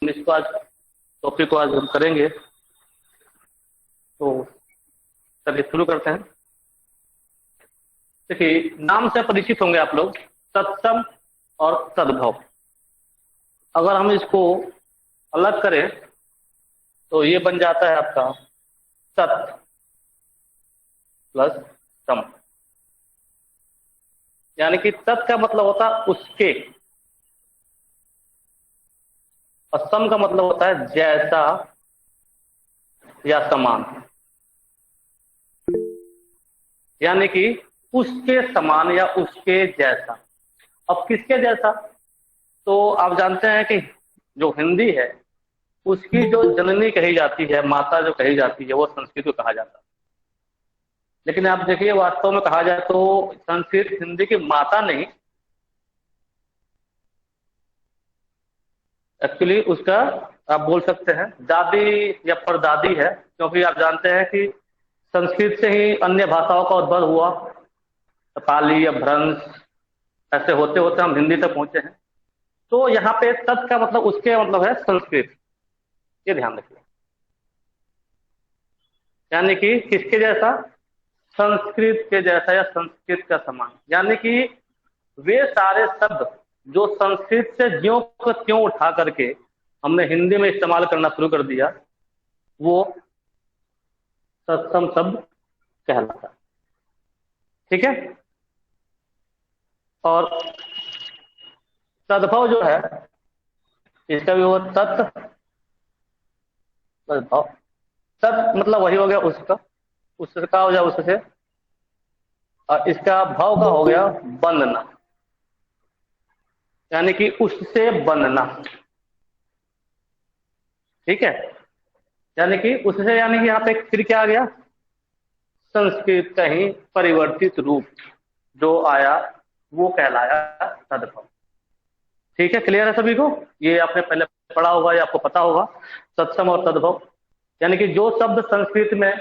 English को आज topic को आज हम करेंगे। तो चलिए शुरू करते हैं। देखिए, नाम से परिचित होंगे आप लोग, तत्सम और तद्भव। अगर हम इसको अलग करें तो ये बन जाता है आपका तत् प्लस सम। यानी कि तत् का मतलब होता है उसके, और सम का मतलब होता है जैसा या समान। यानी कि उसके समान या उसके जैसा। अब किसके जैसा? तो आप जानते हैं कि जो हिंदी है उसकी जो जननी कही जाती है, माता जो कही जाती है, वो संस्कृत को कहा जाता है। लेकिन आप देखिए, वास्तव में कहा जाए तो संस्कृत हिंदी की माता नहीं, एक्चुअली उसका आप बोल सकते हैं दादी या परदादी है। क्योंकि आप जानते हैं कि संस्कृत से ही अन्य भाषाओं का उद्भव हुआ, पाली या भ्रंश, ऐसे होते होते हम हिंदी तक पहुंचे हैं। तो यहाँ पे तत् का मतलब उसके मतलब है संस्कृत, ये ध्यान रखिए। यानी कि किसके जैसा? संस्कृत के जैसा या संस्कृत का समान। यानी कि वे सारे शब्द जो संस्कृत से ज्यों को त्यों उठा करके हमने हिंदी में इस्तेमाल करना शुरू कर दिया, वो तत्सम शब्द कहलाता है। ठीक है। और तद्भव जो है, इसका भी वो तत् तद्भव। तत् मतलब वही हो गया उसका हो गया उससे, और इसका भाव का हो गया बनना, यानी कि उससे बनना। ठीक है। यानी कि उससे, यानी कि यहाँ पे फिर क्या आ गया? संस्कृत का ही परिवर्तित रूप जो आया वो कहलाया तद्भव। ठीक है, क्लियर है सभी को? ये आपने पहले पढ़ा होगा या आपको पता होगा, तत्सम और तद्भव। यानी कि जो शब्द संस्कृत में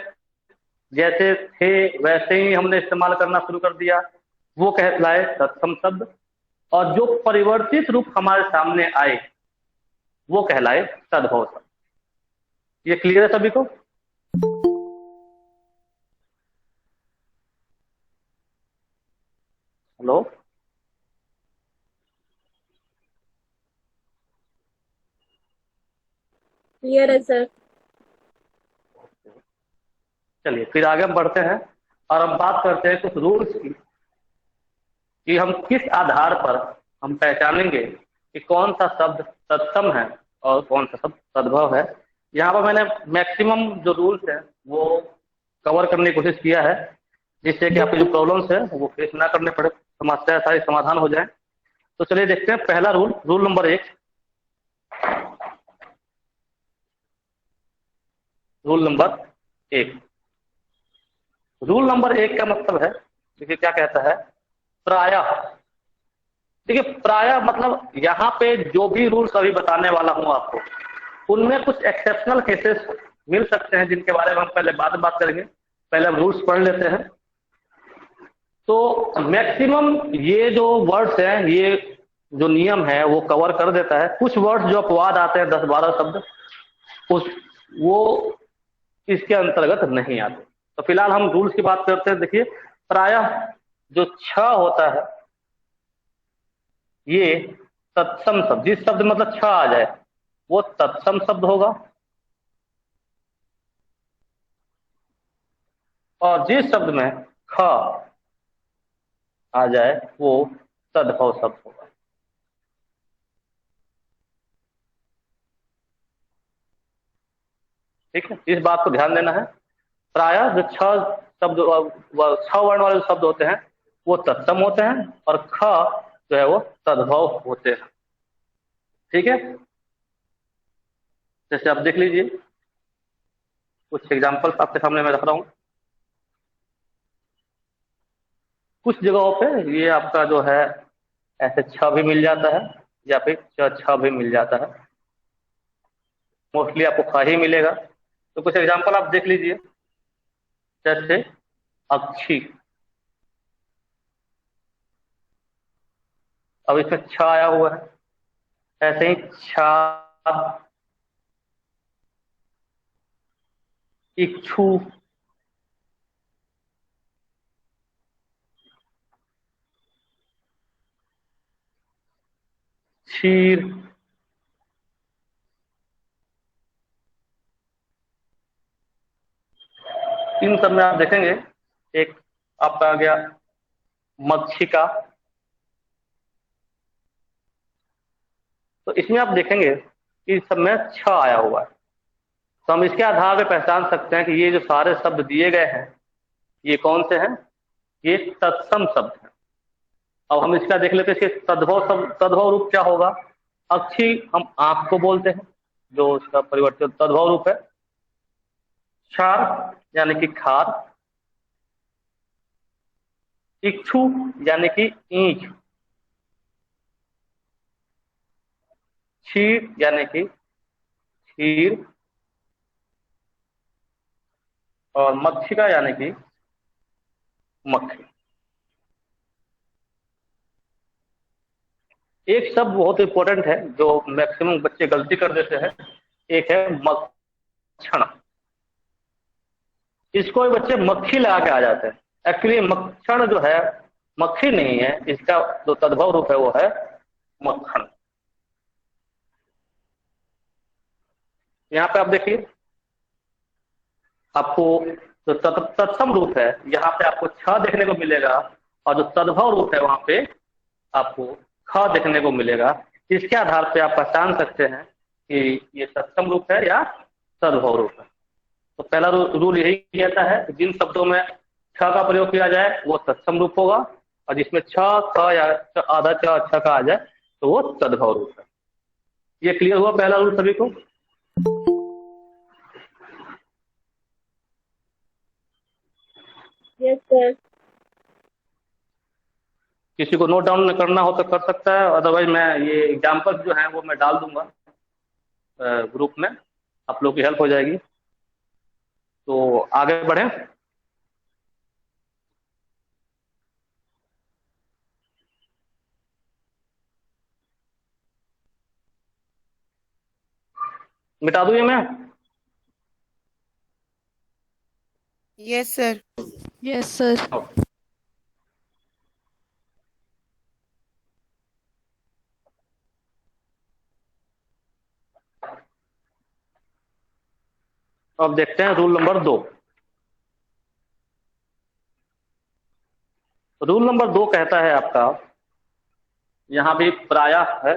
जैसे थे वैसे ही हमने इस्तेमाल करना शुरू कर दिया, वो कहलाए तत्सम शब्द। और जो परिवर्तित रूप हमारे सामने आए वो कहलाए तद्भव शब्द। ये क्लियर है सभी को? हेलो, क्लियर है सर। चलिए फिर आगे हम बढ़ते हैं और हम बात करते हैं कुछ रूल्स की, कि हम किस आधार पर हम पहचानेंगे कि कौन सा शब्द तत्सम है और कौन सा शब्द तद्भव है। यहाँ पर मैंने मैक्सिमम जो रूल्स है वो कवर करने की कोशिश किया है, जिससे कि आपकी जो प्रॉब्लम्स है वो फेस ना करने पड़े, समस्या सारी समाधान हो जाए। तो चलिए देखते हैं पहला rule, rule number 1। Rule number 1, rule number 1 का मतलब है, देखिए क्या कहता है, प्रायः। देखिए प्रायः मतलब यहाँ पे जो भी रूल्स अभी बताने वाला हूं आपको, उनमें कुछ एक्सेप्शनल केसेस मिल सकते हैं जिनके बारे में हम पहले बाद में बात करेंगे। पहले हम रूल्स पढ़ लेते हैं। तो मैक्सिमम ये जो वर्ड्स हैं, ये जो नियम है वो कवर कर देता है। कुछ वर्ड्स जो अपवाद आते हैं 10-12 शब्द, उस वो इसके अंतर्गत नहीं आते। तो फिलहाल हम रूल्स की बात करते हैं। देखिए, प्रायः जो छ होता है ये तत्सम शब्द, जिस शब्द में मतलब छ आ जाए वो तत्सम शब्द होगा, और जिस शब्द में ख आ जाए वो तद्भव शब्द होगा। ठीक है, इस बात को ध्यान देना है। प्रायः जो छ शब्द, छ वर्ण वाले शब्द होते हैं वो तत्सम होते हैं, और ख जो है वो तद्भव होते हैं। ठीक है, जैसे आप देख लीजिए, कुछ एग्जांपल्स आपके सामने मैं रख रहा हूं। कुछ जगहों पे ये आपका जो है ऐसे छ भी मिल जाता है, या फिर छ भी मिल जाता है। मोस्टली आपको ख ही मिलेगा। तो कुछ एग्जांपल आप देख लीजिए, जैसे अक्षी, अब इसमें छ आया हुआ है। ऐसे ही छात्र, इच्छु, क्षीर, इन सब में आप देखेंगे एक आपका आ गया मक्षिका। तो इसमें आप देखेंगे कि इस सब में छ आया हुआ है, तो हम इसके आधार पर पहचान सकते हैं कि ये जो सारे शब्द दिए गए हैं ये कौन से हैं, ये तत्सम शब्द हैं। अब हम इसका देख लेते हैं इसके तद्भव शब्द, तद्भव रूप क्या होगा। अक्षी हम आंख को बोलते हैं, जो इसका परिवर्तित तद्भव रूप है। क्षार यानी कि खार, इच्छु यानी कि ईंच, क्षीर यानी कि खीर, और मक्षिका यानी कि मक्खी। एक शब्द बहुत इंपॉर्टेंट है जो मैक्सिमम बच्चे गलती कर देते हैं, एक है मक्षण। इसको भी बच्चे मक्खी लगा के आ जाते हैं। एक्चुअली मक्षण जो है मक्खी नहीं है, इसका जो तद्भव रूप है वो है मक्खन। यहाँ पे आप देखिए, आपको जो तत्सम रूप है यहाँ पे आपको छ देखने को मिलेगा, और जो तद्भव रूप है वहां पे आपको ख देखने को मिलेगा। इसके आधार पे आप पहचान सकते हैं कि ये तत्सम रूप है या तद्भव रूप है। तो पहला रूल यही कहता है कि जिन शब्दों में छ का प्रयोग किया जाए वो तत्सम रूप होगा, और जिसमें छ, ख या आधा छ, छ का आ जाए तो वो तद्भव रूप है। ये क्लियर हुआ पहला रूल सभी को। Yes sir. किसी को नोट डाउन करना हो तो कर सकता है, अदरवाइज मैं ये एग्जाम्पल्स जो हैं वो मैं डाल दूंगा ग्रुप में, आप लोग की हेल्प हो जाएगी। तो आगे बढ़े। मिटा दूं ये मैं? Yes sir. Yes sir. अब देखते हैं रूल नंबर 2। रूल नंबर 2 कहता है आपका, यहां भी प्रायः है,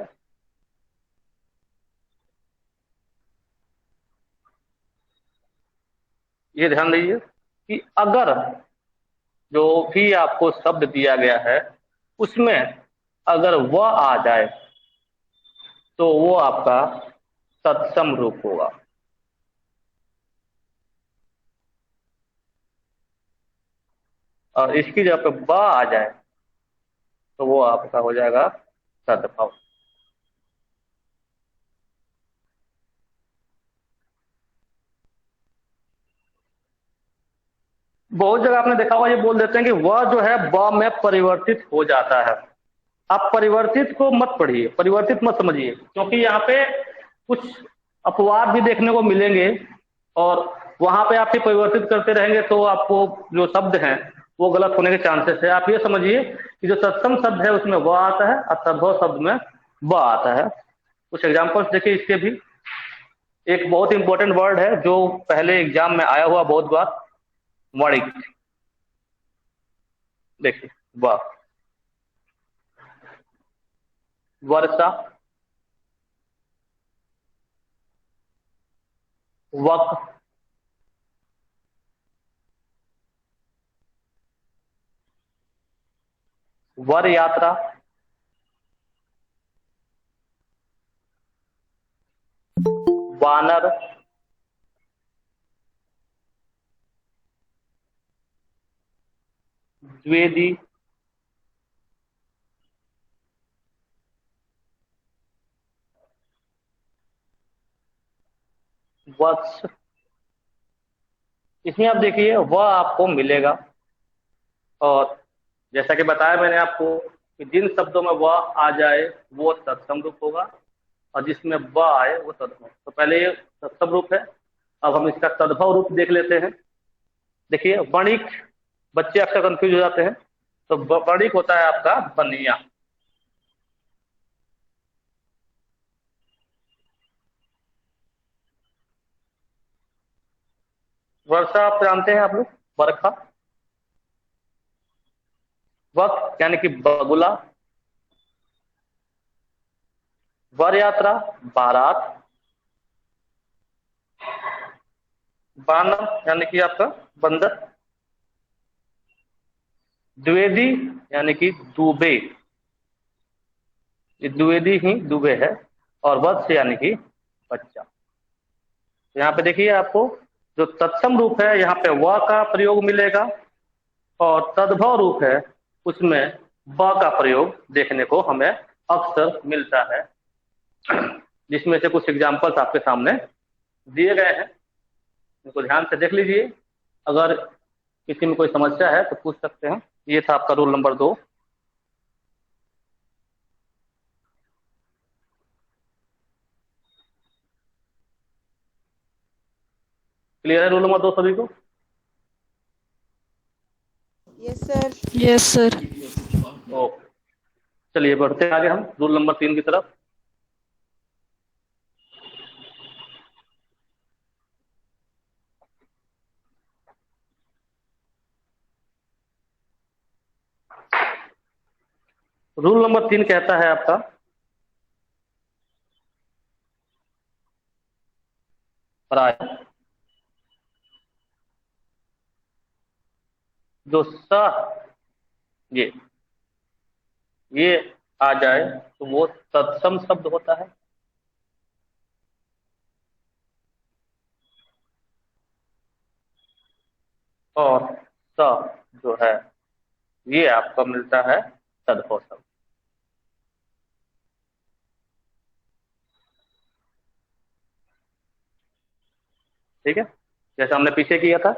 ये ध्यान दीजिए कि अगर जो भी आपको शब्द दिया गया है उसमें अगर वह आ जाए तो वो आपका तत्सम रूप होगा। और इसकी जगह पे ब आ जाए तो वो आपका हो जाएगा तद्भव। बहुत जगह आपने देखा होगा ये बोल देते हैं कि वह जो है ब में परिवर्तित हो जाता है। आप परिवर्तित को मत पढ़िए, परिवर्तित मत समझिए, क्योंकि यहाँ पे कुछ अपवाद भी देखने को मिलेंगे और वहां पे आप परिवर्तित करते रहेंगे तो आपको जो शब्द हैं वो गलत होने के चांसेस है। आप ये समझिए कि जो तत्सम शब्द है उसमें व आता है और तद्भव शब्द में ब आता है। कुछ एग्जाम्पल्स देखिए इसके भी। एक बहुत इंपॉर्टेंट वर्ड है जो पहले एग्जाम में आया हुआ बहुत बार, वणिक। देखिए व, वर्षा, वक, वर यात्रा, वानर, द्विवेदी, वत्स। इसमें आप देखिए वह आपको मिलेगा, और जैसा कि बताया मैंने आपको कि जिन शब्दों में वह आ जाए वो तत्सम रूप होगा और जिसमें ब आए वो तद्भव। तो पहले ये तत्सम रूप है, अब हम इसका तद्भव रूप देख लेते हैं। देखिए वणिक, बच्चे अक्सर कंफ्यूज हो जाते हैं। तो वणिक होता है आपका बनिया। वर्षा आप जानते हैं आप लोग, बरखा। वक्त यानी कि बगुला। वर यात्रा, बारात। बानर यानी कि आपका बंदर। द्विवेदी यानी कि दूबे, ये द्विवेदी ही दूबे है। और वत्स यानी कि बच्चा। तो यहाँ पे देखिए आपको जो तत्सम रूप है यहाँ पे व का प्रयोग मिलेगा, और तद्भव रूप है उसमें ब का प्रयोग देखने को हमें अक्सर मिलता है, जिसमें से कुछ एग्जाम्पल्स आपके सामने दिए गए हैं, इनको ध्यान से देख लीजिए। अगर किसी में कोई समस्या है तो पूछ सकते हैं। ये था आपका रूल नंबर 2। क्लियर है रूल नंबर 2 सभी को? Yes sir. Yes sir. Okay, चलिए बढ़ते हैं आगे हम रूल नंबर 3 की तरफ। रूल नंबर 3 कहता है आपका प्राय जो स ये आ जाए तो वो तत्सम शब्द होता है। और स जो है ये आपको मिलता है तद्भव शब्द। ठीक है, जैसे हमने पीछे किया था,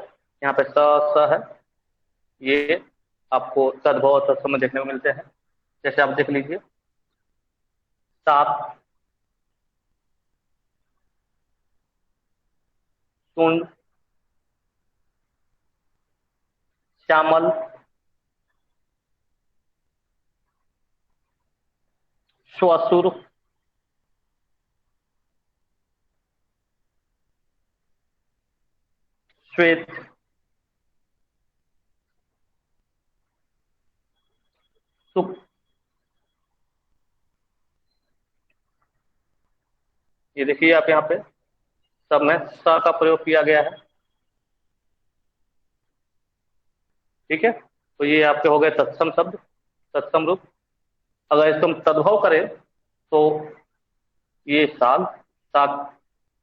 यहाँ पे स है, ये आपको तद्भव और तत्सम में देखने को मिलते हैं। जैसे आप देख लीजिए, सात, सुंड, श्यामल, श्वसुर, श्वेत, सुख। ये देखिए आप यहाँ पे सब में स का प्रयोग किया गया है। ठीक है, तो ये आपके हो गए तत्सम शब्द, तत्सम रूप। अगर इसको हम तद्भव करें तो ये साग, साग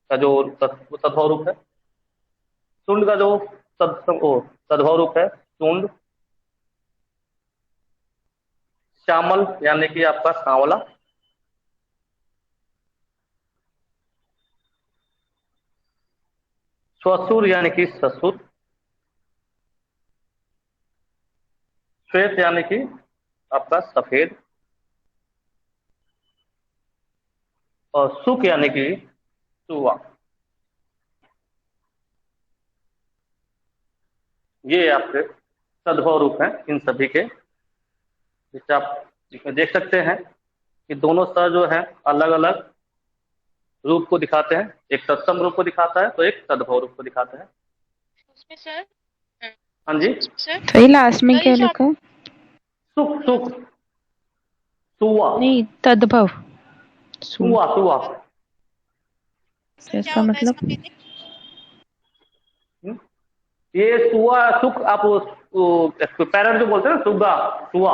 का जो तद्भव रूप है। सुंड का जो तद्भव रूप है सुंड। श्यामल यानी कि आपका सांवला। श्वसुर यानी कि ससुर। श्वेत यानी कि आपका सफेद। और सुख यानी कि सुवा। ये आपके तद्भव रूप हैं इन सभी के, जिससे आप इसमें देख सकते हैं कि दोनों स जो है अलग अलग रूप को दिखाते हैं। एक तत्सम रूप को दिखाता है तो एक तद्भव रूप को दिखाता है। उसमें सर, हाँ जी सर भाई लास्ट में क्या लिखा है? सुख, सुख, सुवा। नहीं, तद्भव। सुवा, सुवा। इसका मतलब ये सुआ सुख, आप पैरट जो बोलते हैं ना, सुगा, सुआ।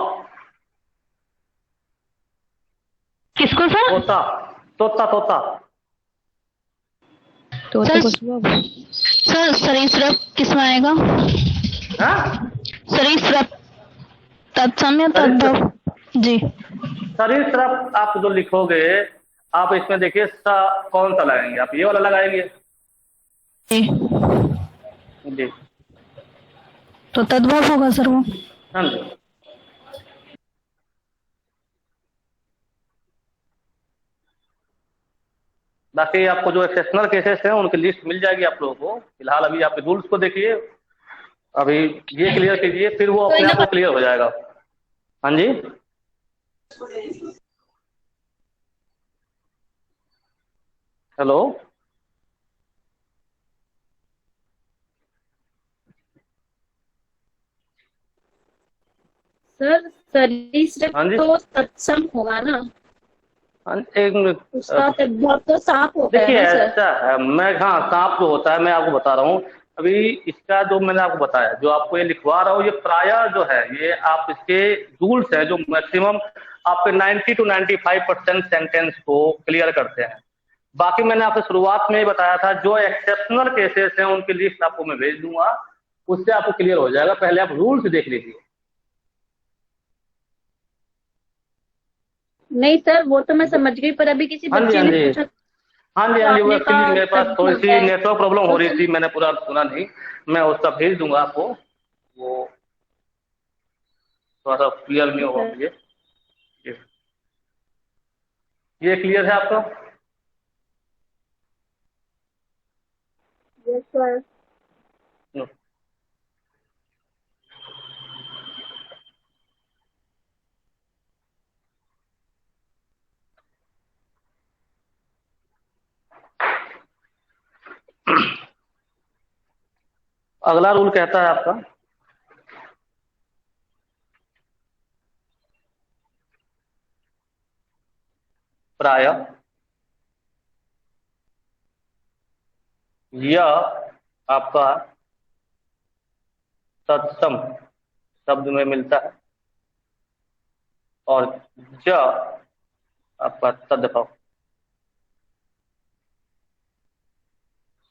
किसको सर? तोता, तोता, तोता। तो सर सरीसृप किसमें आएगा? हाँ? सरीसृप तत्सम या तद्भव? जी सरीसृप आप जो लिखोगे, आप इसमें देखिए सा कौन सा लगाएंगे? आप ये वाला लगाएंगे जी, तो तद्भव होगा सर वो। हाँ जी। बाकी आपको जो एक्सेप्शनल केसेस हैं उनकी लिस्ट मिल जाएगी आप लोगों को। फिलहाल अभी आप रूल्स को देखिए, अभी ये क्लियर कीजिए, फिर वो अपने आप को क्लियर हो जाएगा। हाँ जी, हेलो। सर सरीसृप हाँ जी, तो तत्सम होगा ना, एक मिनट। उसका तद्भव तो सांप होता है देखिए ना सर। ऐसा है, मैं, हाँ सांप जो होता है मैं आपको बता रहा हूँ। अभी इसका जो मैंने आपको बताया, जो आपको ये लिखवा रहा हूँ, ये प्रायः जो है ये आप इसके रूल्स है जो मैक्सिमम आपके 90 to 95% सेंटेंस को क्लियर करते हैं। बाकी मैंने आपको शुरुआत में ही बताया था, जो एक्सेप्शनल केसेस हैं उनकी लिस्ट आपको मैं भेज दूंगा, उससे आपको क्लियर हो जाएगा। पहले आप रूल्स देख लीजिए। नहीं सर, वो तो मैं समझ गई, पर अभी किसी हाँ जी, बच्चे हाँ ने जी, पूछा हाँ जी, तो हाँ जी, वो आपने एक्चुअली कहा मेरे पास थोड़ी तद्भव सी है। नेटवर्क प्रॉब्लम हो तो रही सर थी, मैंने पूरा सुना नहीं। मैं उसका भेज दूंगा आपको, वो थोड़ा सा क्लियर नहीं होगा मुझे। ये ये क्लियर है आपका? Yes sir. हम्म। अगला रूल कहता है आपका, प्रायः यह आपका तत्सम शब्द में मिलता है और ज आपका तद्भव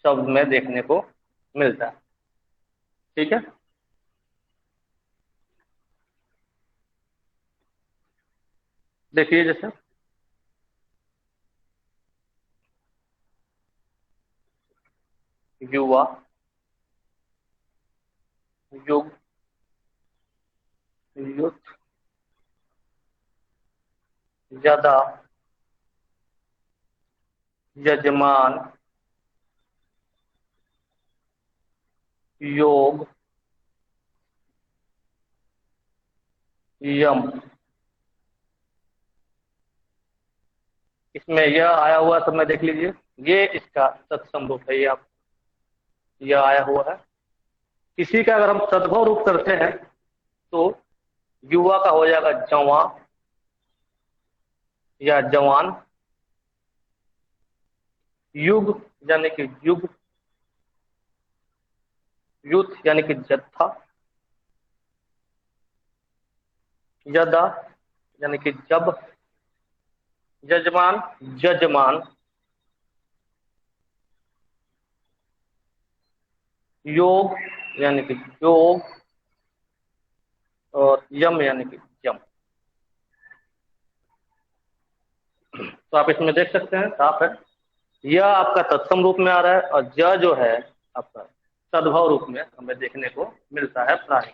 शब्द में देखने को मिलता है। ठीक है, देखिए जैसे युवा, युग, युथ, यदा, यजमान, योग, यम। इसमें यह आया हुआ सब में देख लीजिए, ये इसका तत्सम रूप है। ये आप, यह आया हुआ है। इसी का अगर हम तद्भव रूप करते हैं तो युवा का हो जाएगा जवां या जवान, युग यानी कि युग, यूथ यानी कि जत्था, यदा यानी कि जब, यजमान जजमान, योग यानी कि योग, और यम यानी कि यम। तो आप इसमें देख सकते हैं, साफ है। यह आपका तत्सम रूप में आ रहा है और ज जो है आपका तद्भव रूप में हमें देखने को मिलता है प्राय।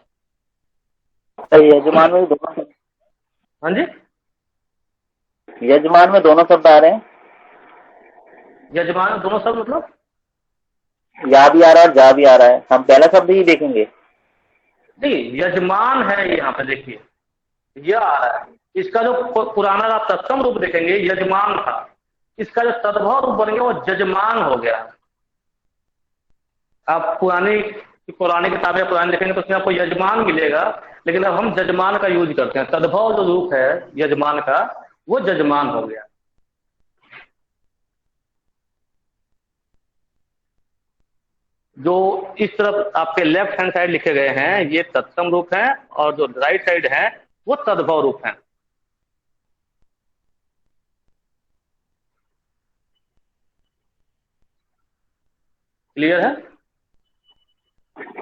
सर यजमान में दोनों शब्द, हाँ जी, यजमान में दोनों शब्द आ रहे हैं, यजमान दोनों शब्द मतलब या भी आ रहा है और जा भी आ रहा है। हम पहला शब्द ही देखेंगे। नहीं, यजमान है यहाँ पे, देखिए यह आ रहा है। इसका जो पुराना आप तत्सम रूप देखेंगे यजमान था, इसका जो तद्भव रूप बन गया वो जजमान हो गया। आप पुरानी पुरानी किताबें पुरानी देखेंगे तो उसमें आपको यजमान मिलेगा, लेकिन अब हम जजमान का यूज करते हैं। तद्भव जो रूप है यजमान का वो जजमान हो गया। जो इस तरफ आपके लेफ्ट हैंड साइड लिखे गए हैं ये तत्सम रूप हैं और जो राइट साइड है वो तद्भव रूप हैं। क्लियर है?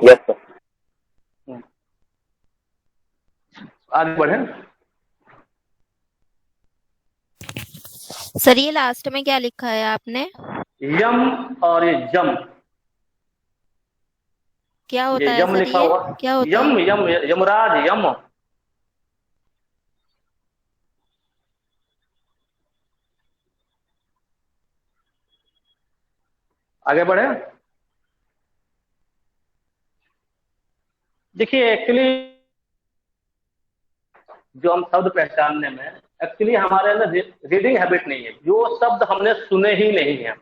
Yes sir. आगे बढ़े। सर ये लास्ट में क्या लिखा है आपने? यम और ये जम, क्या होता ये है यम सर? लिखा ये हुआ, क्या होता यम है? यम यमराज यम। आगे बढ़े। देखिए एक्चुअली जो हम शब्द पहचानने में एक्चुअली हमारे अंदर रीडिंग हैबिट नहीं है, जो शब्द हमने सुने ही नहीं है।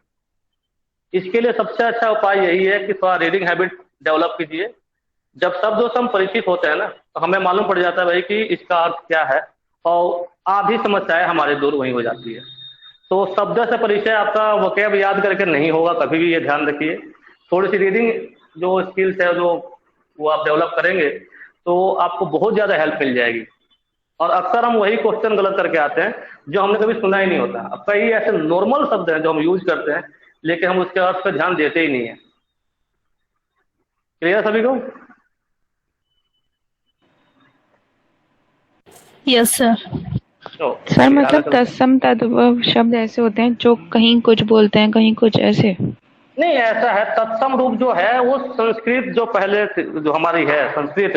इसके लिए सबसे अच्छा उपाय यही है कि थोड़ा रीडिंग हैबिट डेवलप कीजिए। जब शब्दों से हम परिचित होते हैं ना, तो हमें मालूम पड़ जाता है भाई कि इसका अर्थ क्या है, और आधी समस्याएं हमारे दूर वहीं हो जाती है। तो शब्द से परिचय आपका वोकैब याद करके नहीं होगा कभी भी, ये ध्यान रखिए। थोड़ी सी रीडिंग जो स्किल्स है जो वो आप डेवलप करेंगे तो आपको बहुत ज्यादा हेल्प मिल जाएगी। और अक्सर हम वही क्वेश्चन गलत करके आते हैं जो हमने कभी सुना ही नहीं होता। अब कई ऐसे नॉर्मल शब्द हैं जो हम यूज करते हैं लेकिन हम उसके अर्थ पर ध्यान देते ही नहीं है। क्लियर सभी को? Yes sir. तो सर मतलब तत्सम तद्भव शब्द ऐसे होते हैं जो कहीं कुछ बोलते हैं कहीं कुछ, ऐसे? नहीं, ऐसा है तत्सम रूप जो है वो संस्कृत जो पहले जो हमारी है संस्कृत,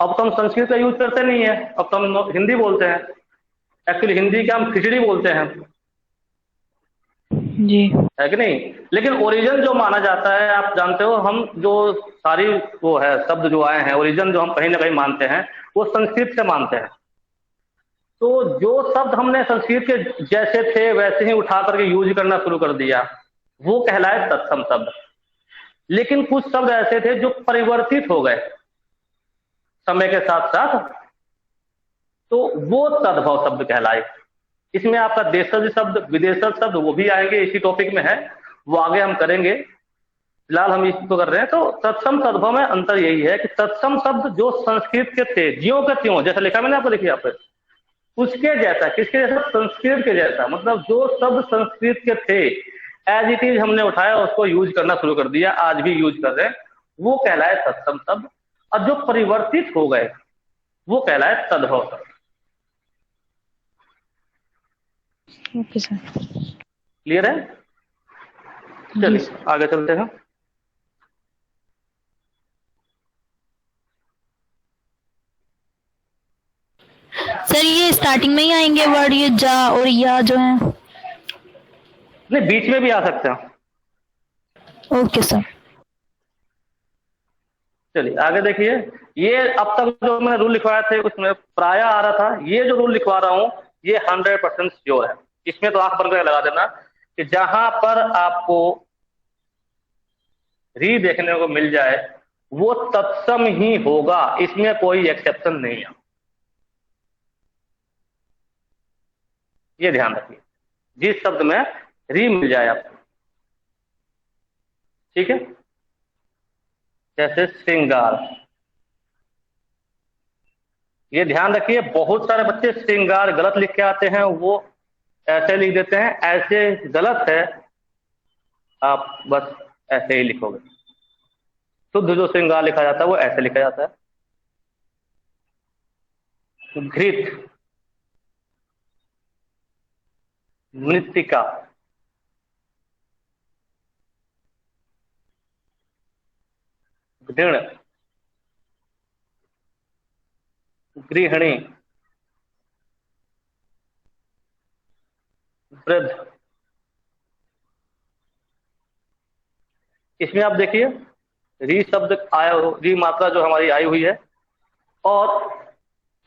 अब तो हम संस्कृत का यूज करते नहीं है, अब तो हम हिंदी बोलते हैं। एक्चुअली हिंदी का हम खिचड़ी बोलते हैं जी, है कि नहीं? लेकिन ओरिजिन जो माना जाता है आप जानते हो, हम जो सारी वो है शब्द जो आए हैं ओरिजिन जो हम कहीं ना कहीं मानते हैं वो संस्कृत से मानते हैं। तो जो शब्द हमने संस्कृत के जैसे थे वैसे ही उठा करके यूज करना शुरू कर दिया वो कहलाए तत्सम शब्द। लेकिन कुछ शब्द ऐसे थे जो परिवर्तित हो गए समय के साथ साथ, तो वो तद्भव शब्द कहलाए। इसमें आपका देशज शब्द विदेशज शब्द वो भी आएंगे, इसी टॉपिक में है, वो आगे हम करेंगे। फिलहाल हम इसको कर रहे हैं। तो तत्सम तद्भव में अंतर यही है कि तत्सम शब्द जो संस्कृत के थे ज्यों के त्यों, जैसा लिखा मैंने आपको, देखिए यहाँ पे उसके जैसा, किसके जैसा? संस्कृत के जैसा। मतलब जो शब्द संस्कृत के थे एज इट इज हमने उठाया उसको यूज करना शुरू कर दिया, आज भी यूज कर रहे हैं, वो कहलाए तत्सम शब्द। और जो परिवर्तित हो गए वो कहलाए तद्भव शब्द। Okay sir. क्लियर है? चलिए आगे चलते हैं। सर ये स्टार्टिंग में ही आएंगे वर्ड, ये जा और या जो है? नहीं, बीच में भी आ सकते हैं। Okay sir. चलिए आगे देखिए। ये अब तक जो मैंने रूल लिखवाए थे उसमें प्राय आ रहा था, ये जो रूल लिखवा रहा हूं ये 100% श्योर है। इसमें तो आंख बंद करके लगा देना कि जहां पर आपको री देखने को मिल जाए वो तत्सम ही होगा, इसमें कोई एक्सेप्शन नहीं है। ये ध्यान रखिए, जिस शब्द में री मिल जाए आपको, ठीक है? जैसे श्रृंगार, ये ध्यान रखिए। बहुत सारे बच्चे श्रृंगार गलत लिख के आते हैं, वो ऐसे लिख देते हैं, ऐसे गलत है। आप बस ऐसे ही लिखोगे। शुद्ध जो श्रृंगार लिखा जाता है वो ऐसे लिखा जाता है। घृत, मृत्तिका, घृण, गृहिणी, वृद्ध। इसमें आप देखिए री शब्द आया हो, री मात्रा जो हमारी आई हुई है, और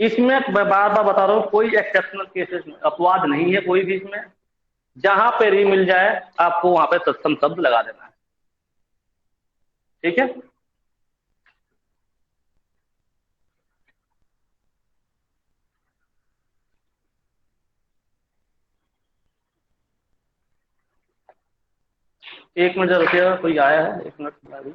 इसमें मैं बार बार बता रहा हूं कोई एक्सेप्शनल केसेस अपवाद नहीं है कोई भी। इसमें जहां पे री मिल जाए आपको वहां पे तत्सम शब्द लगा देना है, ठीक है? एक मिनट रुकिएगा, कोई आया है, एक मिनट अभी।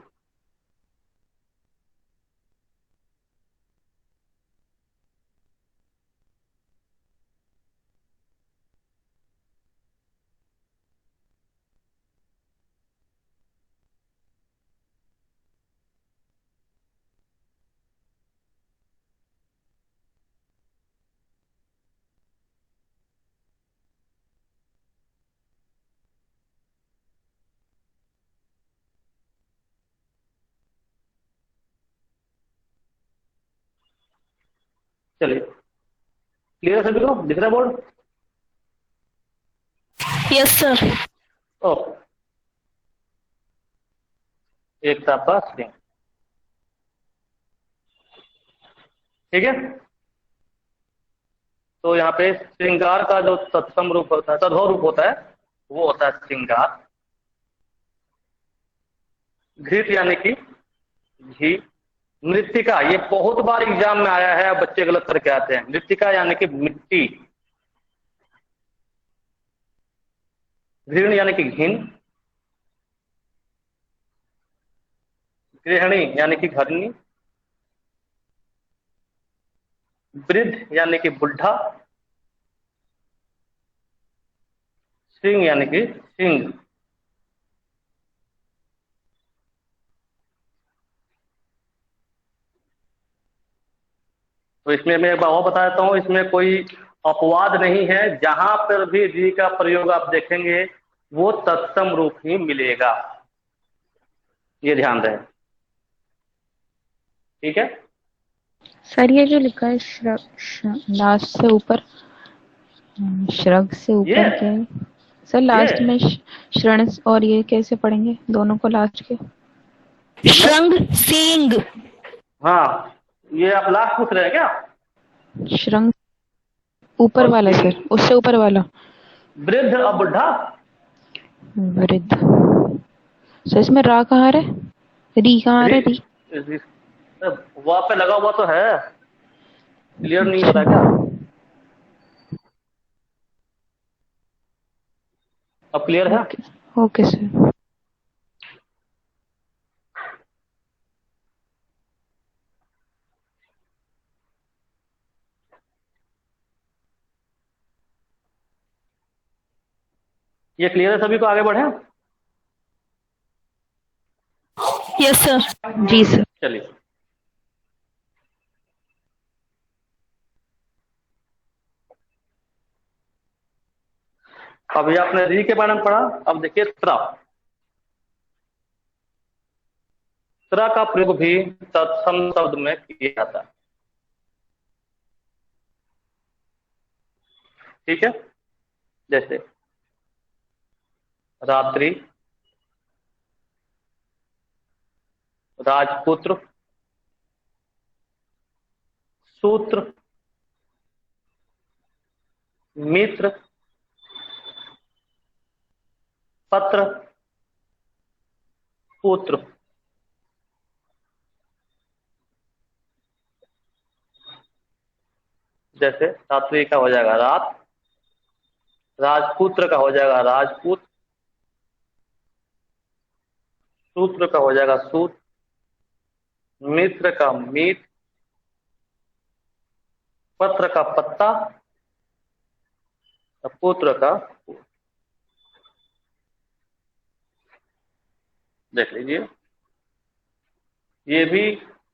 चलिए क्लियर सभी को, दिख रहा है बोर्ड? Yes sir. ओके। एकता पर श्रृंग। ठीक है, तो यहाँ पे श्रृंगार का जो तत्सम रूप होता है, तद्भव रूप होता है, वो होता है श्रृंगार। घृत यानी कि घी। मृत्तिका, ये बहुत बार एग्जाम में आया है, अब बच्चे गलत करके आते हैं। मृत्तिका यानी कि मिट्टी। घृण यानी कि घिन। गृहिणी यानी कि घरनी। वृद्ध यानी कि बुढ़ा। श्रृंग यानी कि सिंह। तो इसमें मैं एक बार और बता देता हूं, इसमें कोई अपवाद नहीं है। जहां पर भी जी का प्रयोग आप देखेंगे वो तत्सम रूप ही मिलेगा, ये ध्यान रहे। ठीक है, सर ये जो लिखा है लास्ट से ऊपर, श्रग से ऊपर ये? क्या है सर? लास्ट में श्रण और ये कैसे पढ़ेंगे दोनों को लास्ट के? श्रृंग सिंग। हाँ, ये आप लास्ट पूछ रहे हैं क्या? श्रृंग ऊपर और वाला सिंह? सर, उससे ऊपर वाला वृद्ध और बुढ़ा। वृद्ध। सर इसमें रा कहाँ आ रहा है? री कहाँ आ रहा है? री वहां पे लगा हुआ तो है, क्लियर नहीं हो रहा क्या? अब क्लियर है? Okay sir. ये क्लियर है सभी को? आगे बढ़े? Yes sir. जी सर। चलिए, अब ये आपने री के बारे में पढ़ा। अब देखिए त्रा। त्रा का प्रयोग भी तत्सम शब्द में किया जाता है। ठीक है, जैसे रात्रि, राजपुत्र, सूत्र, मित्र, पत्र, पुत्र। जैसे रात्रि का हो जाएगा रात, राजपुत्र का हो जाएगा राजपूत, सूत्र का हो जाएगा सूत, मित्र का मीत, पत्र का पत्ता, पुत्र का। देख लीजिए, ये भी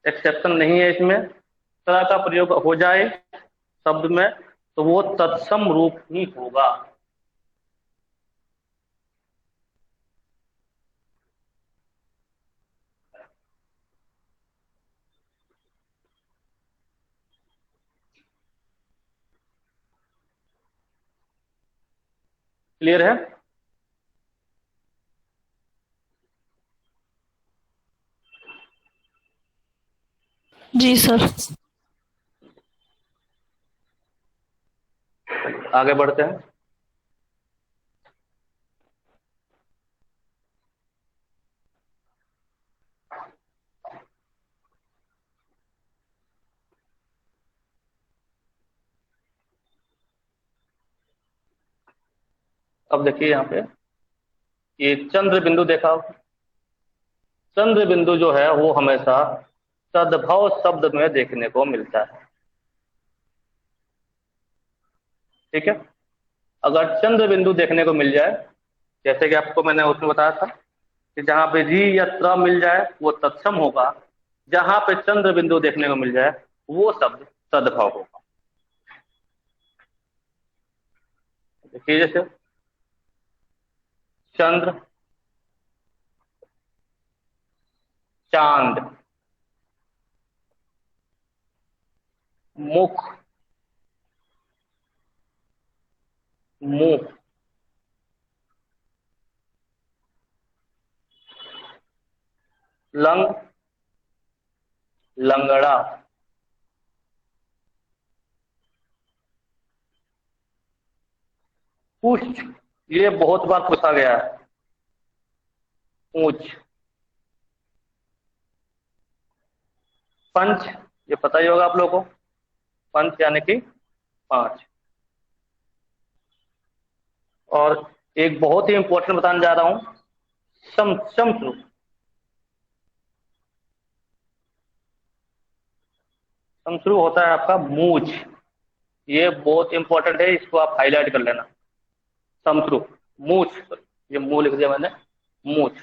एक्सेप्शन नहीं है। इसमें तरह का प्रयोग हो जाए शब्द में तो वो तत्सम रूप ही होगा। क्लियर है? जी सर। आगे बढ़ते हैं। अब देखिए यहाँ पे ये चंद्र बिंदु देखा हो। चंद्र बिंदु जो है वो हमेशा सद्भाव शब्द में देखने को मिलता है। ठीक है, अगर चंद्र बिंदु देखने को मिल जाए, जैसे कि आपको मैंने उसमें बताया था कि जहां पे री या त्र मिल जाए वो तत्सम होगा, जहां पे चंद्र बिंदु देखने को मिल जाए वो शब्द सद्भाव होगा। देखिए जैसे चंद्र, चांद, मुख, मुंह, लंग, लंगड़ा, पूछ, ये बहुत बार पूछा गया है, पूछ। पंच, ये पता ही होगा आप लोगों को, पंच यानी कि 5। और एक बहुत ही इंपॉर्टेंट बताने जा रहा हूं, समश्रुप। समश्रुप होता है आपका मूछ, ये बहुत इंपॉर्टेंट है, इसको आप हाईलाइट कर लेना। समश्रुप, मूछ, ये मुंह लिख दिया मैंने, मूछ।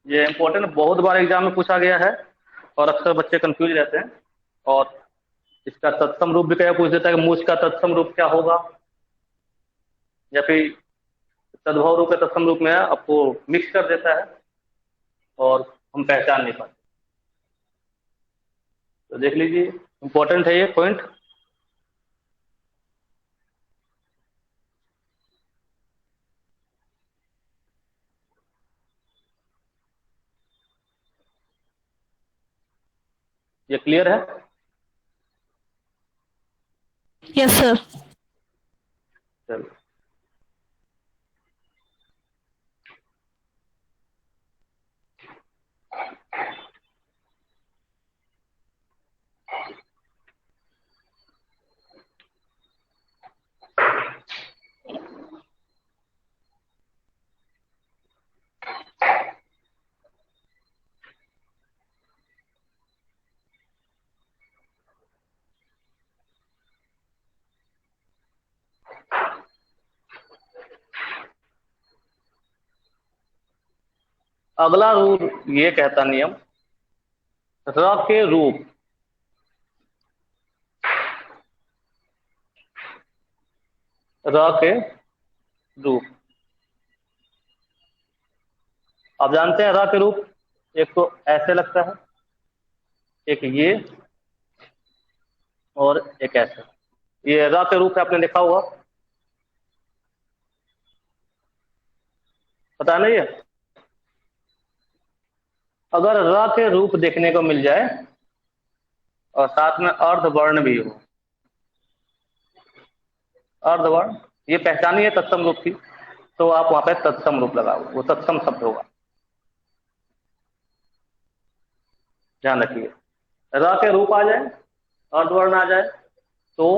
ये इंपॉर्टेंट, बहुत बार एग्जाम में पूछा गया है और अक्सर बच्चे कंफ्यूज रहते हैं। और इसका तत्सम रूप भी क्या पूछ देता है कि मूछ का तत्सम रूप क्या होगा, या फिर तद्भव रूप के तत्सम रूप में आपको मिक्स कर देता है और हम पहचान नहीं पाते। तो देख लीजिए, इंपॉर्टेंट है ये पॉइंट। ये क्लियर है? Yes sir. चलो, अगला रूल ये कहता नियम, र के रूप, र के रूप। आप जानते हैं र के रूप, एक तो ऐसे लगता है, एक ये, और एक ऐसे। ये र के रूप है, आपने देखा होगा, पता नहीं है? अगर र के रूप देखने को मिल जाए और साथ में अर्धवर्ण भी हो, अर्धवर्ण, ये पहचानी है तत्सम रूप की, तो आप वहां पे तत्सम रूप लगाओ, वो तत्सम शब्द होगा, ध्यान रखिए। र के रूप आ जाए, अर्धवर्ण आ जाए, तो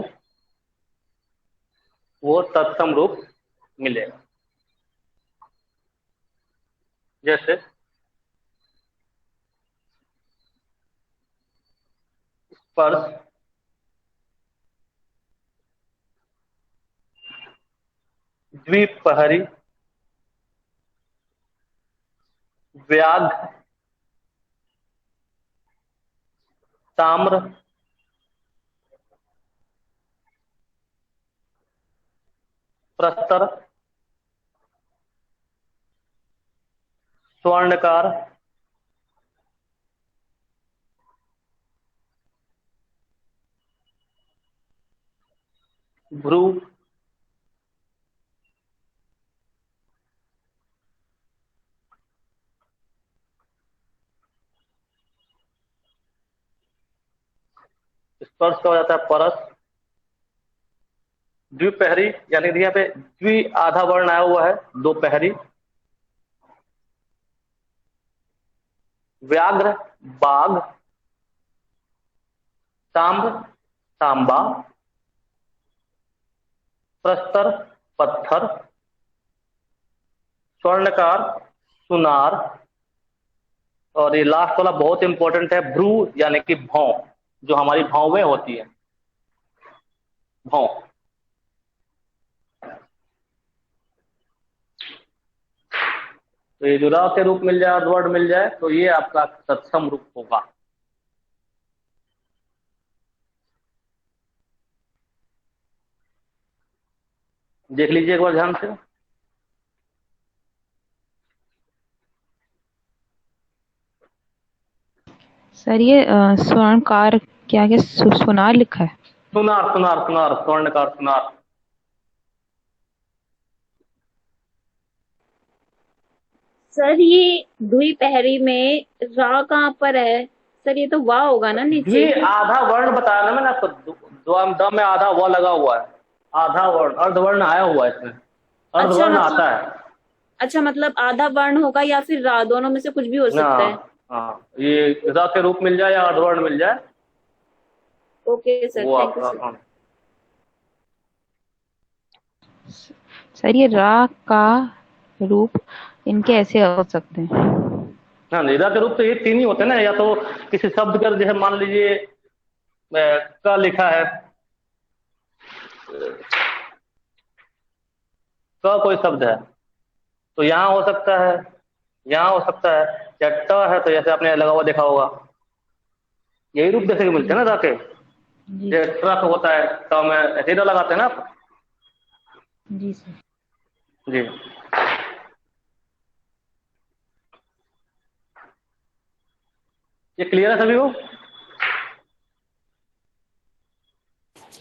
वो तत्सम रूप मिलेगा। जैसे स्पर्श, द्विपहरी, व्याघ्र, ताम्र, प्रस्तर, स्वर्णकार, भ्रू, स्पर्श का हो जाता है परस, द्विपहरी यानी यहाँ पे द्वि आधा वर्ण आया हुआ है, दो पहरी, व्याघ्र बाघ, ताम्र तांबा, प्रस्तर पत्थर, स्वर्णकार सुनार, और ये लास्ट वाला बहुत इंपॉर्टेंट है, भ्रू यानी कि भौं, जो हमारी भौवें होती है, भौं। तो ये जो र के रूप मिल जाए, वर्ड मिल जाए, तो ये आपका तत्सम रूप होगा। देख लीजिए एक बार ध्यान से। सर ये स्वर्णकार क्या क्या सुनार लिखा है? सुनार सुनार सुनार, स्वर्णकार सुनार। सर ये दुई पहरी में रा कहाँ पर है? सर ये तो वाह होगा ना नीचे। ये आधा वर्ण बताया ना मैंने आपको, द में आधा व लगा हुआ है, आधा वर्ण अर्धवर्ण आया हुआ है इसमें, अर्धवर्ण मतलब आता है। अच्छा, मतलब आधा वर्ण होगा या फिर रा, दोनों में से कुछ भी हो सकता है। हाँ, ये र के रूप मिल जाए या अर्धवर्ण मिल जाए, ओके सर, वो थैंक यू आपका। सर। हाँ, सर ये रा का रूप इनके ऐसे हो सकते हैं? हाँ, निरा के रूप तो ये तीन ही होते हैं ना, या तो किसी शब्द का, जैसे मान लीजिए का लिखा है, का कोई शब्द है तो यहाँ हो सकता है, यहाँ हो सकता है, या ट है तो जैसे आपने लगा हुआ देखा होगा, यही रूप देखने को मिलते हैं ना रा के। जी ये ट्रक होता है तो में ऐसे ही लगाते हैं ना आप। जी सर। जी, ये क्लियर है सभी को?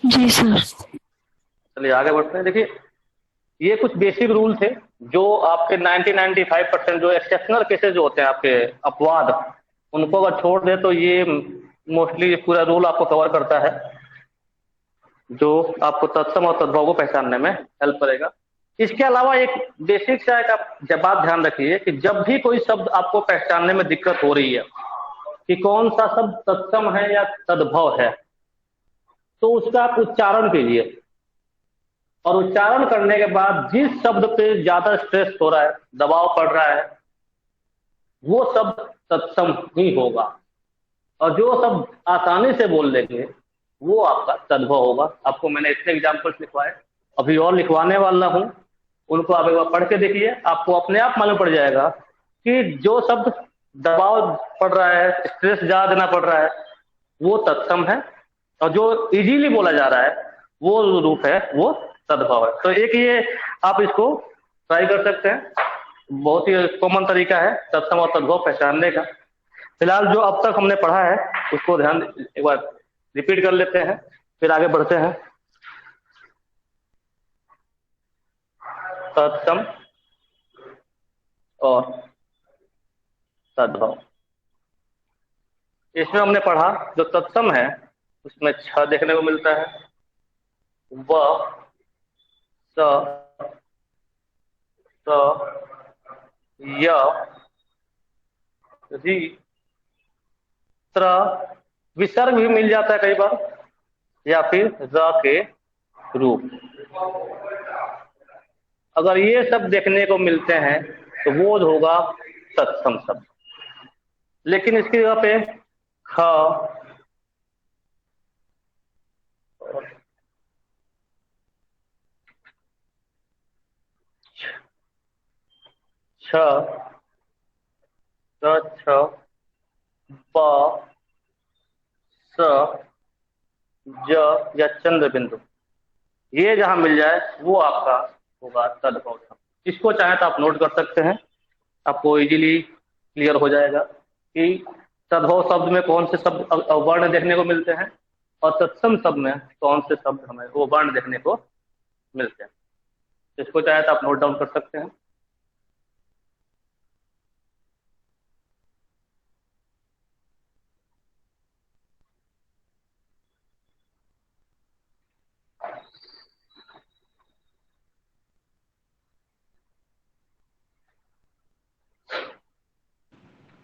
जी सर। चलिए आगे बढ़ते हैं। देखिए, ये कुछ बेसिक रूल थे जो आपके 90-95% जो एक्सेप्शनल केसेस जो होते हैं आपके अपवाद, उनको अगर छोड़ दे तो ये मोस्टली पूरा रूल आपको कवर करता है, जो आपको तत्सम और तद्भव को पहचानने में हेल्प करेगा। इसके अलावा एक बेसिक सा एक आप बात ध्यान रखिए कि जब भी कोई शब्द आपको पहचानने में दिक्कत हो रही है कि कौन सा शब्द तत्सम है या तद्भव है, तो उसका आप उच्चारण कीजिए, और उच्चारण करने के बाद जिस शब्द पे ज्यादा स्ट्रेस हो रहा है, दबाव पड़ रहा है, वो शब्द तत्सम ही होगा, और जो शब्द आसानी से बोल लेंगे वो आपका तद्भव होगा। आपको मैंने इतने एग्जाम्पल्स लिखवाए, अभी और लिखवाने वाला हूं, उनको आप एक बार पढ़ के देखिए, आपको अपने आप मालूम पड़ जाएगा कि जो शब्द दबाव पड़ रहा है, स्ट्रेस ज्यादा देना पड़ रहा है, वो तत्सम है, और जो इजीली बोला जा रहा है वो रूप है वो तद्भव है। तो एक ये आप इसको ट्राई कर सकते हैं, बहुत ही कॉमन तरीका है तत्सम और तद्भव पहचानने का। फिलहाल जो अब तक हमने पढ़ा है उसको ध्यान एक बार रिपीट कर लेते हैं, फिर आगे बढ़ते हैं। तत्सम और तद्भव, इसमें हमने पढ़ा जो तत्सम है उसमें छ देखने को मिलता है, व, स, स, य, री, त्र, विसर्ग भी मिल जाता है कई बार, या फिर र के रूप। अगर ये सब देखने को मिलते हैं तो वो होगा तत्सम शब्द। लेकिन इसकी जगह पे ख, छ, छ, प, स, ज या चंद्र बिंदु, ये जहां मिल जाए वो आपका होगा तद्भव शब्द। इसको चाहे तो आप नोट कर सकते हैं, आपको इजीली क्लियर हो जाएगा कि तद्भव शब्द में कौन से शब्द वर्ण देखने को मिलते हैं, और तत्सम शब्द में कौन से शब्द हमें वो वर्ण देखने को मिलते हैं। इसको चाहे तो आप नोट डाउन कर सकते हैं।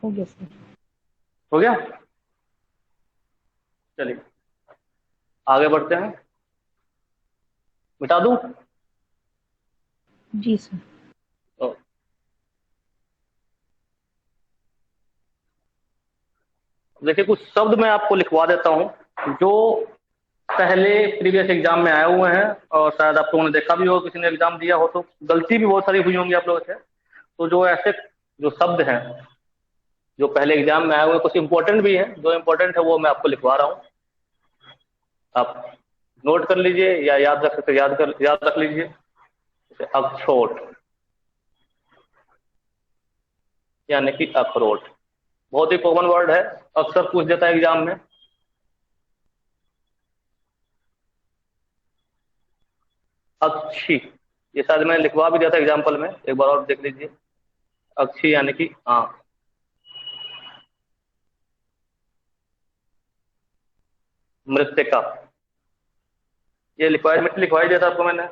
हो गया सर। हो गया? चलिए आगे बढ़ते हैं। मिटा दूं? जी सर। ओ, देखिए कुछ शब्द मैं आपको लिखवा देता हूं जो पहले प्रीवियस एग्जाम में आए हुए हैं, और शायद आप लोगों ने देखा भी हो, किसी ने एग्जाम दिया हो तो गलती भी बहुत सारी हुई होंगी आप लोगों से। तो जो ऐसे जो शब्द हैं जो पहले एग्जाम में आए हुए हैं, कुछ इंपॉर्टेंट भी है, जो इंपॉर्टेंट है वो मैं आपको लिखवा रहा हूँ, आप नोट कर लीजिए या याद रख सकते, याद रख लीजिए। जैसे अखरोट यानी कि अखरोट, बहुत ही कॉमन वर्ड है, अक्सर पूछ देता है एग्जाम में। अक्षी, ये शायद मैंने लिखवा भी दिया था एग्जाम्पल में, एक बार और देख लीजिए। अक्षी यानी कि आंख। मृतिका, ये लिखवाई मिट्टी लिखवाई दिया था आपको मैंने।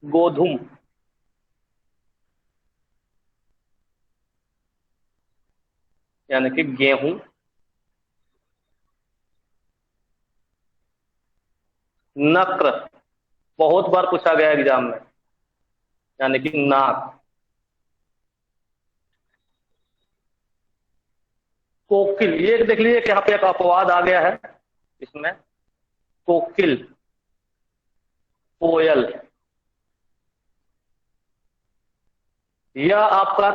गोधूम, यानी कि गेहूं। नक्र, बहुत बार पूछा गया एग्जाम में, यानी कि नाक। कोकिल, ये देख लीजिए कि यहाँ पे एक अपवाद आ गया है इसमें। कोकिल, कोयल, यह आपका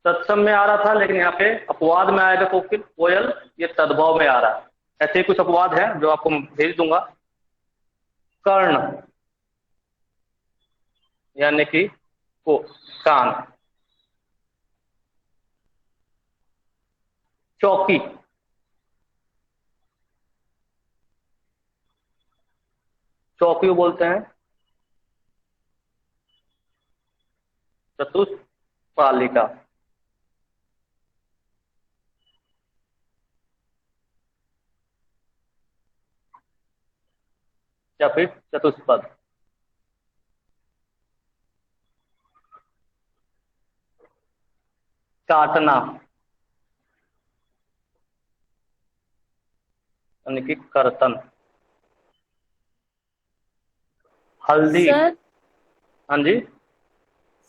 तत्सम में आ रहा था, लेकिन यहाँ पे अपवाद में आएगा कोकिल कोयल, ये तद्भव में आ रहा है। ऐसे ही कुछ अपवाद है जो आपको मैं भेज दूंगा। कर्ण, यानी कि को कान। चौकी, चौकी बोलते हैं चतुष्पालिका। या फिर चतुष्पद। काटना, यानी कि कर्तन। हल्दी, सर हाँ जी,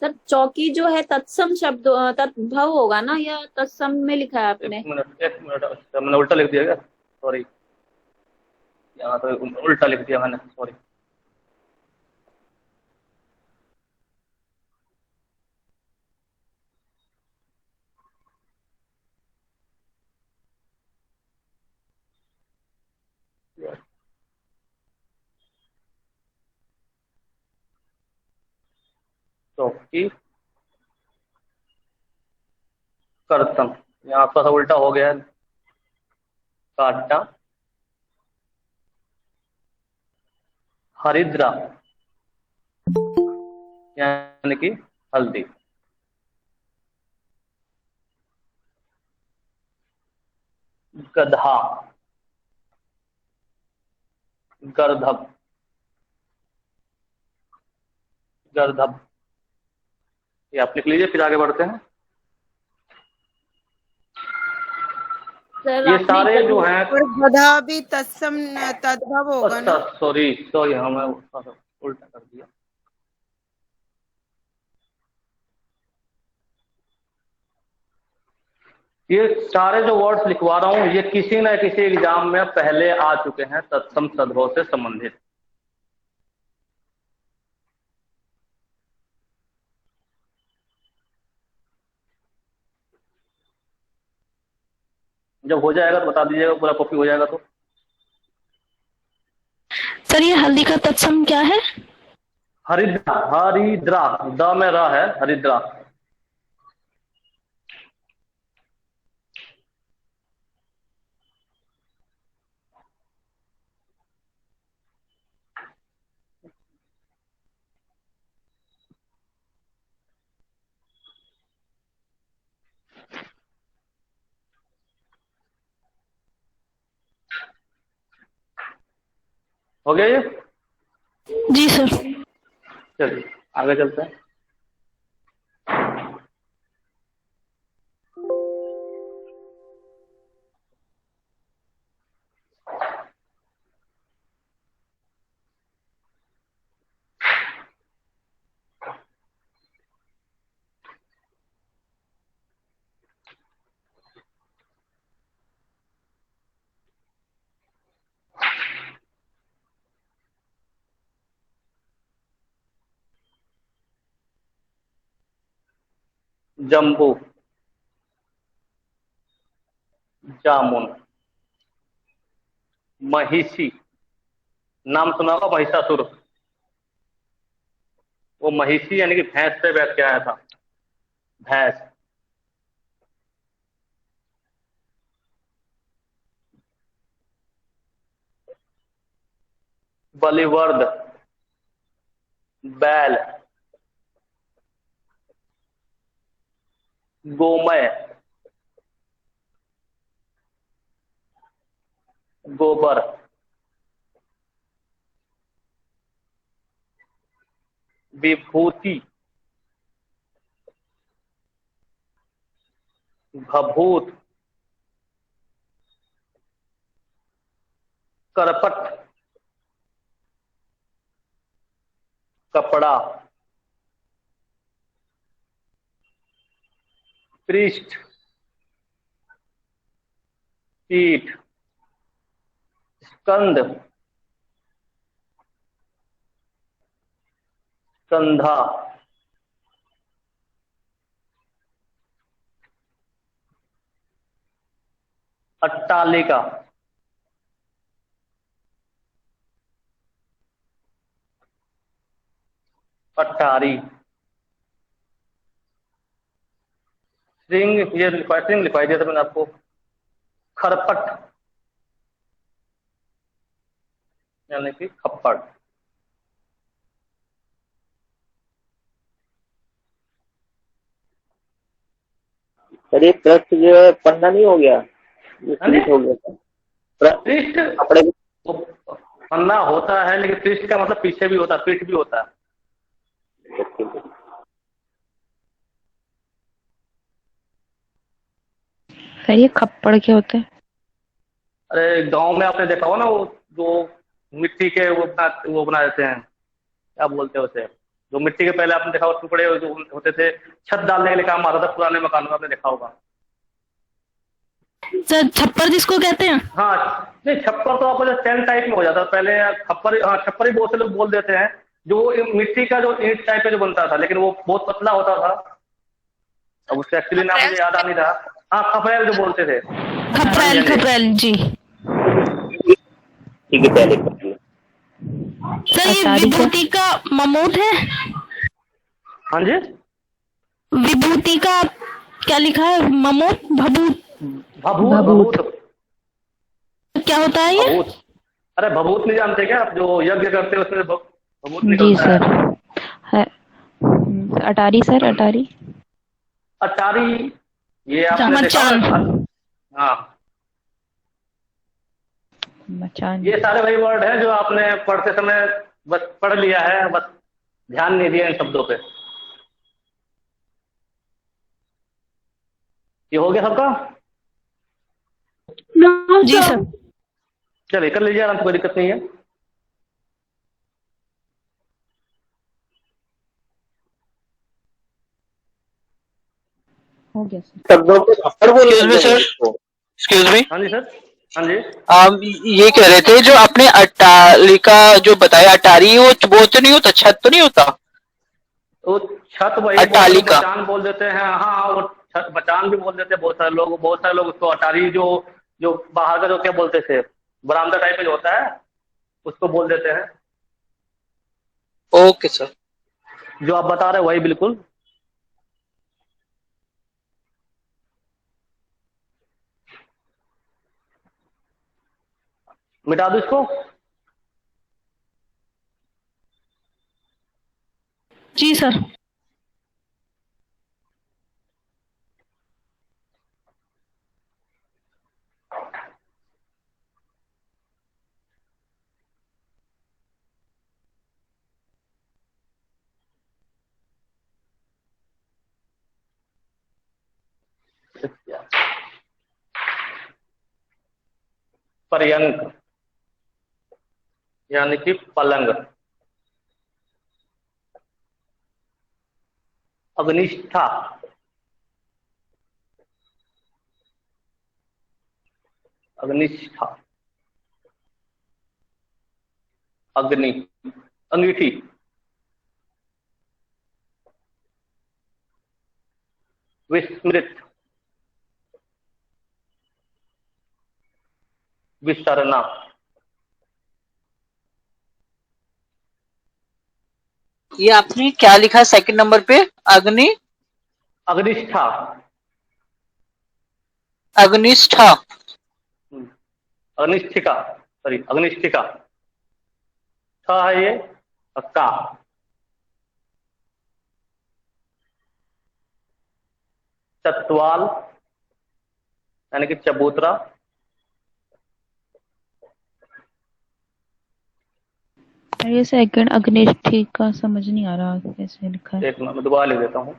सर चौकी जो है तत्सम शब्द तद्भव होगा ना, या तत्सम में लिखा है आपने? एक मिनट, अच्छा मैंने उल्टा लिख दिया क्या, सॉरी, यहाँ तो उल्टा लिख दिया मैंने, सॉरी। चौकी, कर्तन, यहाँ थोड़ा सा उल्टा हो गया है। काटना। हरिद्रा, यानी कि हल्दी। गधा, गर्धब, गर्धब, ये आप लिख लीजिए, फिर आगे बढ़ते हैं। सर ये आपने सारे जो हैं, और गधा भी तत्सम तद्भव होगा अच्छा ना? सॉरी सॉरी, हाँ मैं उल्टा कर दिया। ये सारे जो वर्ड्स लिखवा रहा हूं, ये किसी न किसी एग्जाम में पहले आ चुके हैं, तत्सम तद्भव से संबंधित। जब हो जाएगा तो बता दीजिएगा, पूरा कॉपी हो जाएगा तो। सर ये हल्दी का तत्सम क्या है? हरिद्रा, हरिद्रा, द में र है, हरिद्रा। हो गया ये? जी सर। चलिए आगे चलते हैं। जम्बू, जामुन, महिषी, नाम सुना होगा महिषासुर, वो महिषी यानी कि भैंस पे बैठ के आया था, भैंस। बलिवर्द, बैल, गोमय, गोबर, विभूति, भभूत, करपट, कपड़ा, पृष्ठ, पीठ, स्कंद, कंधा, अट्टालिका, अट्टारी, श्रृंग, ये श्रृंग लिखवाई दिया था मैंने आपको, खरपट यानी कि खप्पड़। सर ये पृष्ठ जो है पन्ना नहीं हो गया, ये पृष्ठ हो गया सर। पृष्ठ कपड़े पन्ना होता है, लेकिन पृष्ठ का मतलब पीछे भी होता है, पीठ भी होता है। सर ये खप्पड़ क्या होते हैं? अरे गांव में आपने देखा हो ना, वो जो मिट्टी के वो बना देते हैं, क्या बोलते हैं उसे, जो मिट्टी के पहले आपने देखा हो टुकड़े जो होते थे, छत डालने के लिए काम आता था पुराने मकानों में, आपने देखा होगा। सर छप्पर जिसको कहते हैं? हाँ, नहीं छप्पर तो आपको टेंट टाइप में हो जाता था पहले, खप्पर, हाँ छप्पर ही बहुत से लोग बोल देते हैं, जो मिट्टी का जो ईंट टाइप का जो बनता था, लेकिन वो बहुत पतला होता था। अब उसका एक्चुअली नाम मुझे याद आ नहीं रहा। हाँ, खपरेल जो बोलते थे। खपरेल, खपरेल जी। ठीक है, पहले करिए। सर ये विभूति का ममूद है? हाँ जी, विभूति का क्या लिखा है? ममूद, भभूत, भभूत क्या होता है ये? भभूत। अरे भभूत नहीं जानते क्या आप, जो यज्ञ करते हैं उसमें भभूत जी निकलता सर है। है। अटारी सर, अटारी। अटारी ये आपने देखा होगा। हाँ, मचान। ये सारे वही वर्ड हैं जो आपने पढ़ते समय बस पढ़ लिया है, बस ध्यान नहीं दिया इन शब्दों पे। ये हो गया सबका? जी सर। चलिए कर लीजिए आराम से, कोई दिक्कत नहीं है। हो गया सर। शब्दों को खप्पड़ बोल Excuse me, sir. Excuse me, हाँ जी सर, हाँ जी। आप ये कह रहे थे जो आपने अट्टालिका जो बताया, अटारी, वो तो नहीं होता, छत तो नहीं होता? तो छत वही अट्टालिका। बचान बोल देते हैं। हाँ, वो छत बचान भी बोल देते हैं बहुत सारे लोग उसको अटारी, जो जो बाहर का जो क्या बोलते थे, बरामदा टाइप में जो होता है उसको बोल देते हैं। Okay sir. जो आप बता रहे हैं वही बिल्कुल। मिटा दो इसको। जी सर। पर्यंक यानी कि पलंग। अग्निष्ठा, अग्निष्ठा, अग्नि, अंगीठी, विस्मृत, विसरना, ये आपने क्या लिखा सेकंड नंबर पे? अग्नि, अग्निष्ठा, अग्निष्ठा, अग्निष्ठिका, सॉरी अग्निष्ठिका, था है ये, का। चतवाल यानी कि चबूतरा, ये सेकंड अग्निष्ठी का समझ नहीं आ रहा कैसे लिखा है। एक मिनट मैं दोबारा लिख देता हूँ।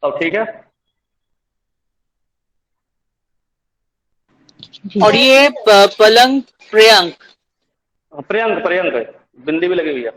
अब ठीक है। जी और ये पलंग प्रियंक। प्रियंक, प्रियंक है, बिंदी भी लगी हुई है।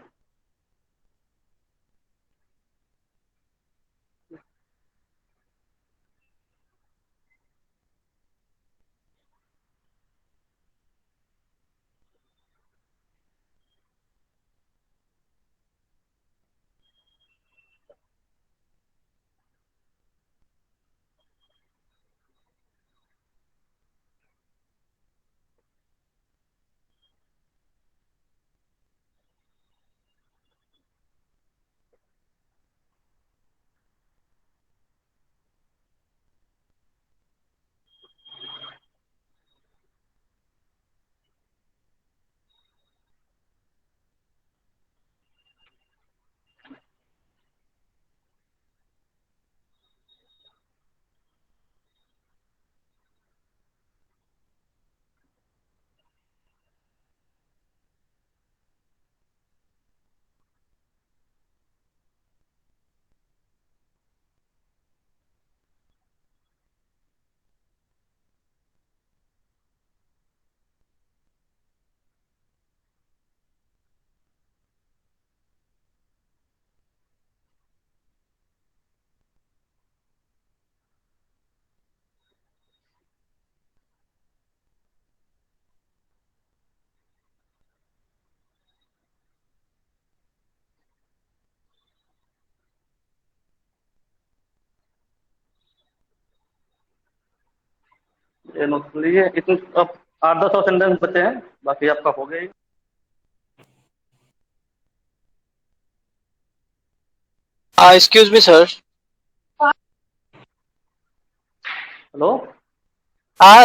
ये नोट लीजिए, इतने अब 8-10 और सेंटेंस बचे हैं, बाकी आपका हो गया। Excuse me sir. हेलो।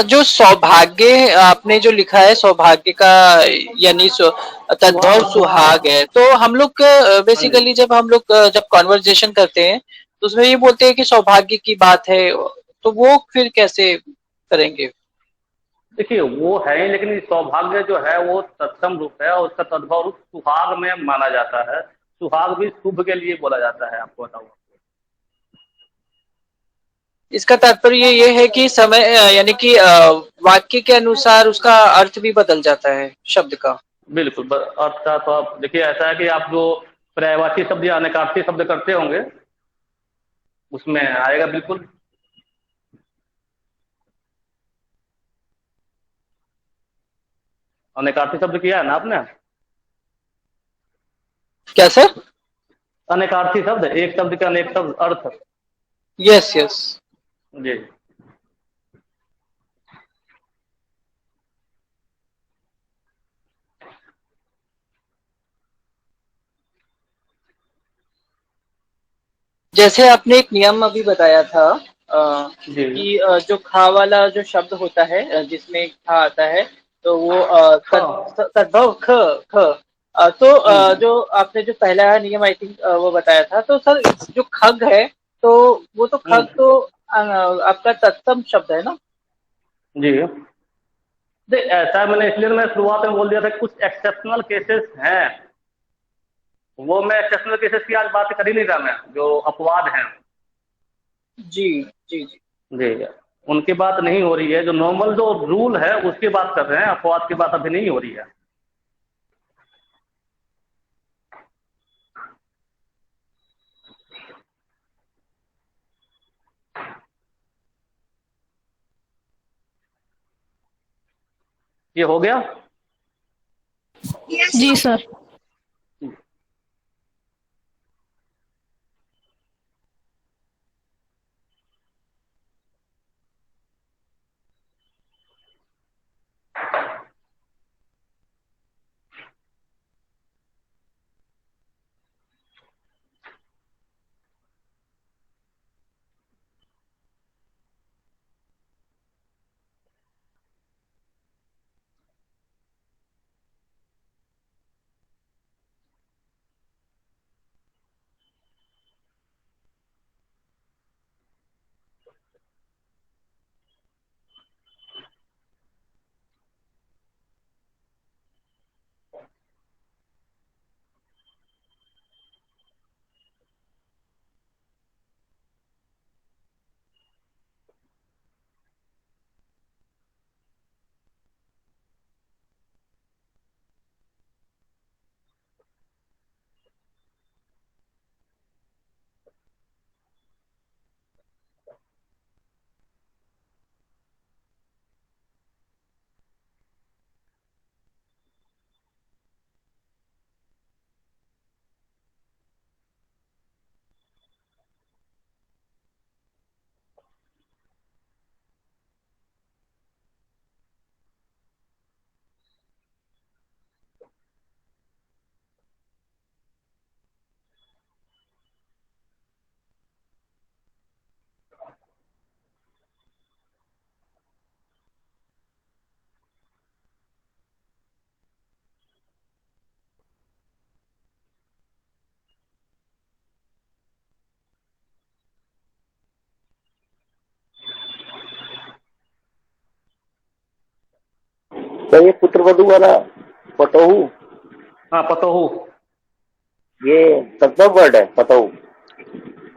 जो सौभाग्य आपने जो लिखा है सौभाग्य का, यानी तद्भव सुहाग है, तो हम लोग बेसिकली जब हम लोग जब कॉन्वर्जेशन करते हैं तो उसमें ये बोलते हैं कि सौभाग्य की बात है, तो वो फिर कैसे करेंगे? देखिए वो है ही, लेकिन सौभाग्य जो है वो तत्सम रूप है और उसका तद्भव रूप सुहाग में माना जाता है। सुहाग भी शुभ के लिए बोला जाता है, आपको बताऊँ। इसका तात्पर्य ये है कि समय यानी कि वाक्य के अनुसार उसका अर्थ भी बदल जाता है शब्द का। बिल्कुल, अर्थ का तो आप देखिए, ऐसा है कि आप जो पर्यायवाची शब्द या अनेकार्थी शब्द करते होंगे उसमें आएगा बिल्कुल। अनेकार्थी शब्द किया है ना आपने? क्या सर? अनेकार्थी शब्द, एक शब्द के अनेक शब्द अर्थ। Yes yes. जी। जैसे आपने एक नियम अभी बताया था जी। कि जो खा वाला जो शब्द होता है जिसमें खा आता है, तो वो हाँ। तद्भव ख ख तो जो आपने जो पहला नियम आई थिंक वो बताया था, तो सर जो खग है तो वो तो खग तो आपका तत्सम शब्द है ना? जी। ऐसा है, मैंने इसलिए मैं शुरुआत में बोल दिया था कि कुछ एक्सेप्शनल केसेस हैं, वो मैं एक्सेप्शनल केसेस की आज बात कर ही नहीं रहा, मैं जो अपवाद हैं। जी जी जी। जी, उनकी बात नहीं हो रही है। जो नॉर्मल जो रूल है उसकी बात कर रहे हैं, अपवाद की बात अभी नहीं हो रही है। ये हो गया? जी सर। सर ये पुत्र वधु वाला पतोहू, हाँ पतोहू। ये तद्भव वर्ड है पतोहू।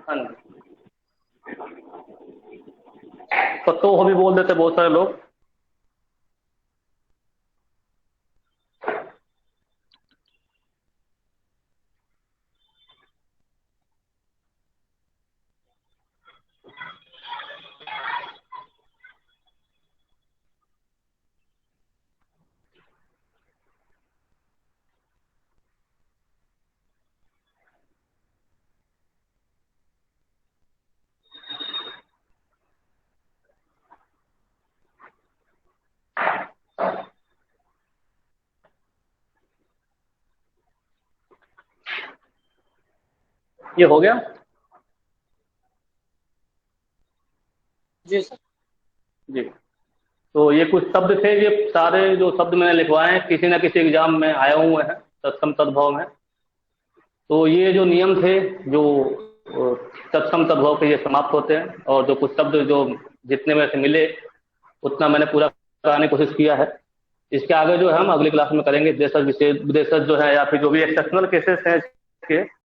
हाँ जी, पतोहू भी बोल देते बहुत सारे लोग। ये हो गया जी सर। जी। तो ये कुछ शब्द थे, ये सारे जो शब्द मैंने लिखवाए हैं किसी ना किसी एग्जाम में आए हुए हैं तत्सम तद्भव में। तो ये जो नियम थे जो तत्सम तद्भव के, ये समाप्त होते हैं। और जो कुछ शब्द जो जितने में से मिले उतना मैंने पूरा कराने की कोशिश किया है। इसके आगे जो है हम अगली क्लास में करेंगे। देशज विशेष, विदेशज जो है या फिर जो भी एक्सेप्शनल केसेस हैं इसके,